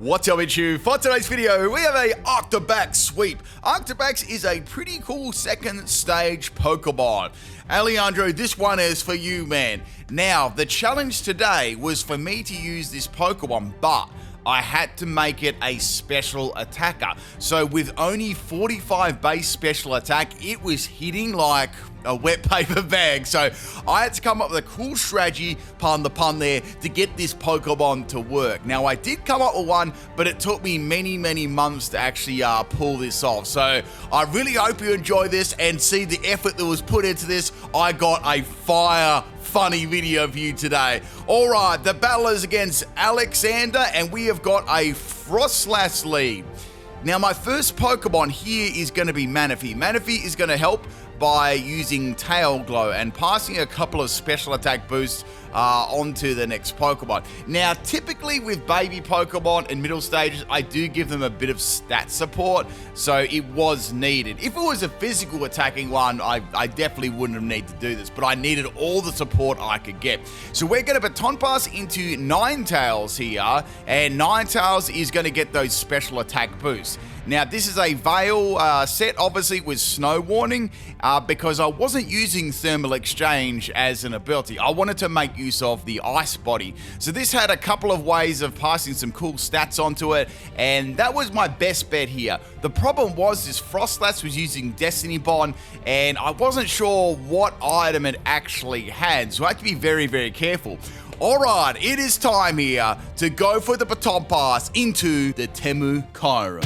What's up, YouTube? For today's video, we have a Arctibax sweep. Arctibax is a pretty cool second stage Pokemon. Alejandro, this one is for you, man. Now, the challenge today was for me to use this Pokemon, but I had to make it a special attacker. So with only 45 base special attack, it was hitting like a wet paper bag. So I had to come up with a cool strategy, pardon the pun there, to get this Pokemon to work. Now I did come up with one, but it took me many months to actually pull this off. So I really hope you enjoy this and see the effort that was put into this. I got a funny video for you today. Alright, the battle is against Alexander, and we have got a Frostlass lead. Now my first Pokemon here is going to be Manaphy. Manaphy is going to help by using Tail Glow and passing a couple of special attack boosts onto the next Pokemon. Now, typically with baby Pokemon in middle stages, I do give them a bit of stat support, so it was needed. If it was a physical attacking one, I definitely wouldn't have needed to do this, but I needed all the support I could get. So we're going to Baton Pass into Ninetales here, and Ninetales is going to get those special attack boosts. Now, this is a Veil set, obviously, with Snow Warning, because I wasn't using Thermal Exchange as an ability. I wanted to make use of the Ice Body. So this had a couple of ways of passing some cool stats onto it, and that was my best bet here. The problem was this Frostlass was using Destiny Bond, and I wasn't sure what item it actually had, so I had to be very careful. Alright, it is time here to go for the Baton Pass into the Temu Kyurem.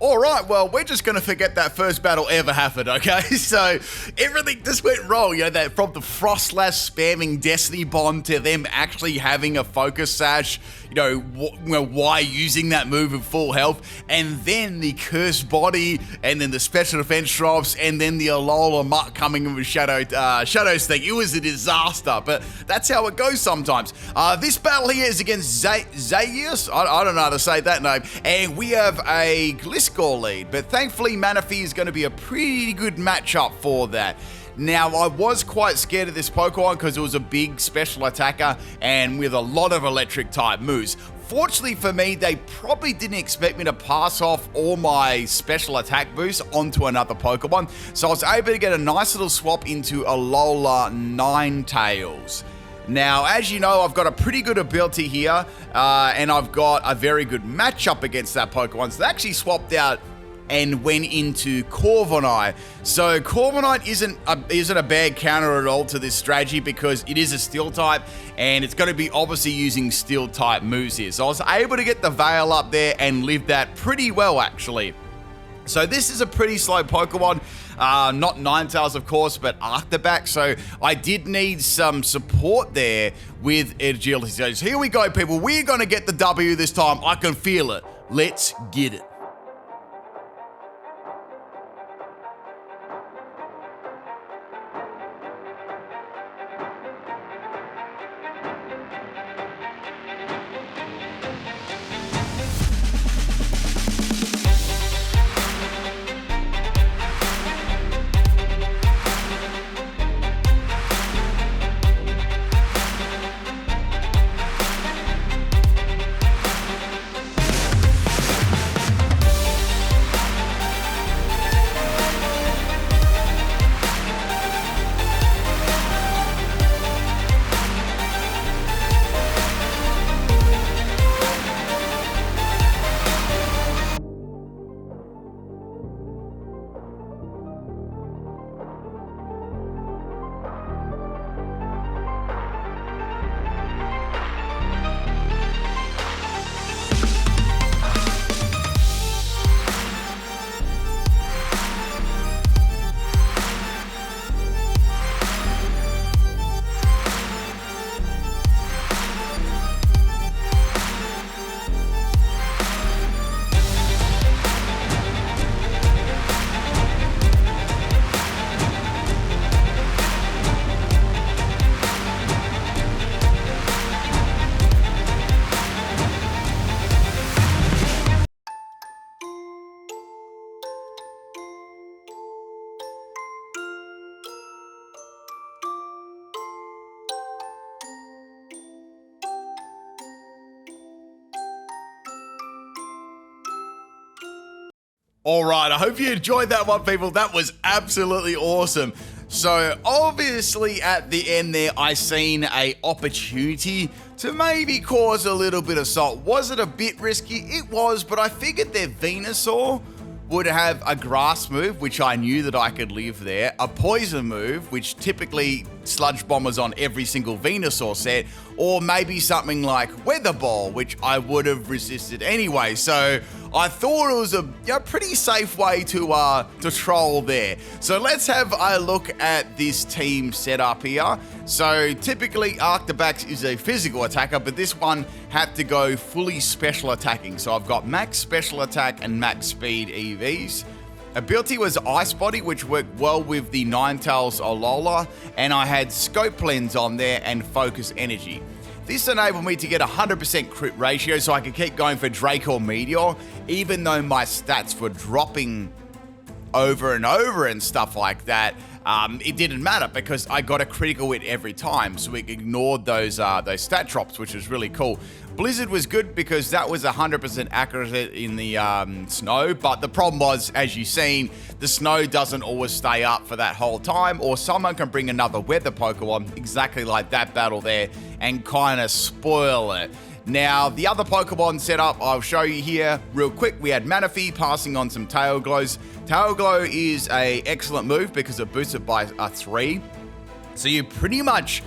Alright, well, we're just going to forget that first battle ever happened, okay? So, everything just went wrong, you know, that from the Frostlass spamming Destiny Bond to them actually having a Focus Sash, why using that move in full health, and then the Cursed Body, and then the Special Defense drops, and then the Alola Mutt coming in with Shadow Snake. It was a disaster, but that's how it goes sometimes. This battle here is against Zayus, I don't know how to say that name, and we have a Gliscor lead, but thankfully Manaphy is going to be a pretty good matchup for that. Now, I was quite scared of this Pokemon because it was a big special attacker and with a lot of electric type moves. Fortunately for me, they probably didn't expect me to pass off all my special attack boosts onto another Pokemon, so I was able to get a nice little swap into Alola Ninetales. Now, as you know, I've got a pretty good ability here, and I've got a very good matchup against that Pokemon. So they actually swapped out and went into Corviknight. So Corviknight isn't a bad counter at all to this strategy because it is a Steel type, and it's going to be obviously using Steel type moves here. So I was able to get the Veil up there and live that pretty well, actually. So this is a pretty slow Pokemon. Not Ninetales, of course, but Arctibax. So I did need some support there with agility. So here we go, people. We're going to get the W this time. I can feel it. Let's get it. All right, I hope you enjoyed that one, people. That was absolutely awesome. So obviously at the end there, I seen a opportunity to maybe cause a little bit of salt. Was it a bit risky? It was, but I figured their Venusaur would have a grass move, which I knew that I could live there, a poison move, which typically sludge bombers on every single Venusaur set, or maybe something like Weather Ball, which I would have resisted anyway. So I thought it was a pretty safe way to troll there. So let's have a look at this team setup here. So typically Arctibax is a physical attacker, but this one had to go fully special attacking. So I've got max special attack and max speed EVs. Ability was Ice Body, which worked well with the Ninetales Alola, and I had Scope Lens on there and Focus Energy. This enabled me to get 100% crit ratio, so I could keep going for Drake or Meteor, even though my stats were dropping over and over and stuff like that. It didn't matter because I got a critical hit every time, so we ignored those stat drops, which was really cool. Blizzard was good because that was 100% accurate in the snow, but the problem was, as you've seen, the snow doesn't always stay up for that whole time, or someone can bring another weather Pokemon, exactly like that battle there, and kind of spoil it. Now, the other Pokemon setup I'll show you here real quick. We had Manaphy passing on some Tail Glows. Tail Glow is an excellent move because it boosts it by 3. So you pretty much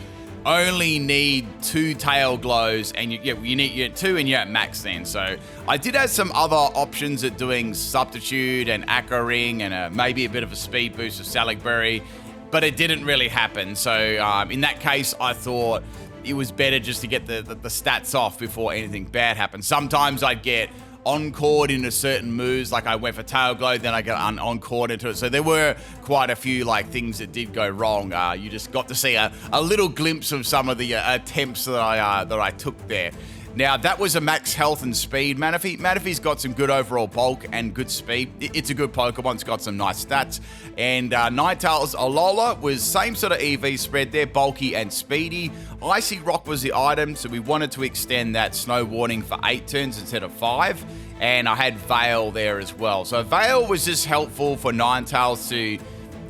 only need 2 Tail Glows, and you need 2 and you're at max then. So I did have some other options at doing Substitute and Aqua Ring and maybe a bit of a speed boost of Salicberry, but it didn't really happen. So in that case, I thought it was better just to get the stats off before anything bad happened. Sometimes I'd get encored into certain moves, like I went for Tail Glow, then I got encored into it. So there were quite a few things that did go wrong. You just got to see a little glimpse of some of the attempts that I took there. Now, that was a max health and speed Manaphy. Manaphy's got some good overall bulk and good speed. It's a good Pokemon. It's got some nice stats. And Ninetales Alola was same sort of EV spread there, bulky and speedy. Icy Rock was the item, so we wanted to extend that Snow Warning for 8 turns instead of 5. And I had Veil there as well. So Veil was just helpful for Ninetales to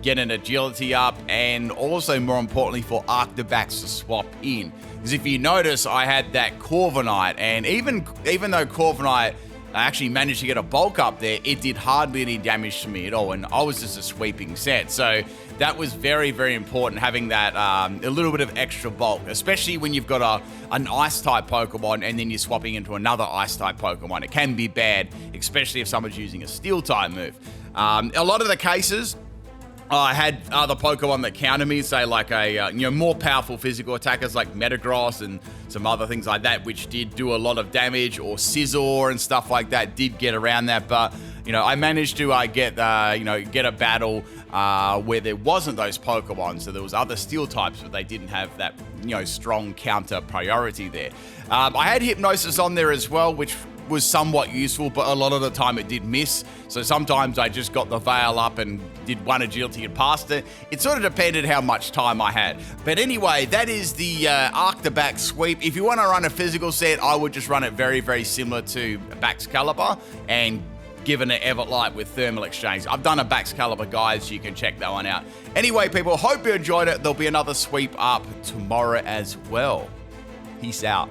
get an agility up, and also more importantly for Arctibax to swap in. Because if you notice, I had that Corviknight, and even though Corviknight actually managed to get a bulk up there, it did hardly any damage to me at all, and I was just a sweeping set. So that was very, very important, having that a little bit of extra bulk, especially when you've got an Ice-type Pokemon and then you're swapping into another Ice-type Pokemon. It can be bad, especially if someone's using a Steel-type move. A lot of the cases, I had other Pokemon that counter me, say like more powerful physical attackers like Metagross and some other things like that, which did do a lot of damage, or Scizor and stuff like that did get around that. But I managed to get a battle where there wasn't those Pokemon, so there was other Steel types, but they didn't have that strong counter priority there. I had Hypnosis on there as well, which was somewhat useful, but a lot of the time it did miss. So sometimes I just got the Veil up and did one agility and passed it. It sort of depended how much time I had. But anyway, that is the Arctibax sweep. If you want to run a physical set, I would just run it very, very similar to Baxcalibur and given an Everlight with Thermal Exchange. I've done a Baxcalibur guide, so you can check that one out. Anyway, people, hope you enjoyed it. There'll be another sweep up tomorrow as well. Peace out.